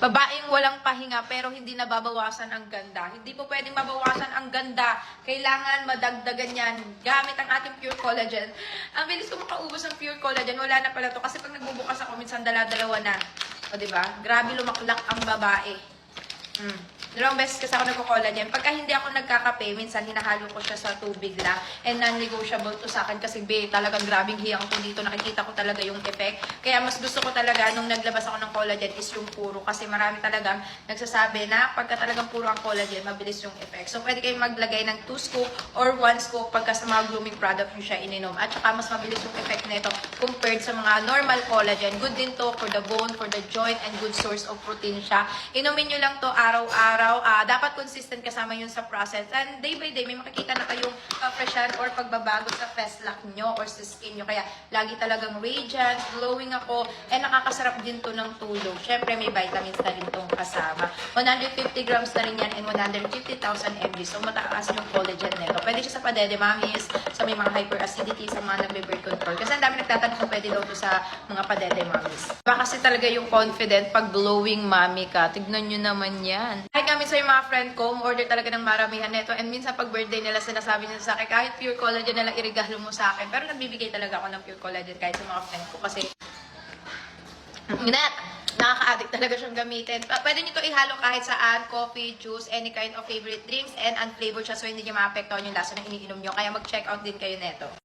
Babaeng walang pahinga pero hindi nababawasan ang ganda. Hindi po pwedeng mabawasan ang ganda. Kailangan madagdagan yan gamit ang ating Pure Collagen. Ang bilis ko makaubos ng Pure Collagen. Wala na pala to kasi pag nagbubukas ako, minsan dala-dalawa na. O diba? Grabe lumaklak ang babae. Dalawang beses kasi ako nagko-collagen. Pagka hindi ako nagkakape, minsan hinahalo ko siya sa tubig lang. And non-negotiable to sa akin kasi talagang grabing hiyang ko dito. Nakikita ko talaga yung effect. Kaya mas gusto ko talaga nung naglabas ako ng collagen is yung puro. Kasi marami talagang nagsasabi na pagka talagang puro ang collagen, mabilis yung effect. So pwede kayong maglagay ng 2 scoop or 1 scoop pagka sa mga grooming product nyo siya ininom. At saka mas mabilis yung effect nito compared sa mga normal collagen. Good din to for the bone, for the joint, and good source of protein siya. Inumin nyo lang to araw-araw. Dapat consistent kasama yun sa process. And day by day, may makikita na kayong freshan or pagbabago sa face lock nyo or sa skin nyo. Kaya lagi talagang radiant, glowing ako, and nakakasarap din to ng tulog. Syempre, may vitamins na rin tong kasama. 150 grams na rin yan and 150,000 mg. So, mataas yung collagen nito. Pwede siya sa padede mommies, sa may mga hyperacidity, sa mga nagbe-birth control. Kasi ang dami nagtatanong kung pwede daw to sa mga padede mommies. Diba kasi talaga yung confident pag glowing mommy ka. Tignan nyo naman yan. Kahit kami sa yung mga friend ko, order talaga ng maramihan nito. And minsan pag birthday nila, sinasabi nila sa akin, kahit pure collagen na lang irigalo mo sa akin. Pero nagbibigay talaga ako ng pure collagen kahit sa mga friend ko. Kasi, nakaka-addict talaga siyang gamitin. Pwede nyo ito ihalo kahit saan, coffee, juice, any kind of favorite drinks, and unflavored siya so hindi nyo maapektuhan yung lasa na iniinom nyo. Kaya mag-check out din kayo neto.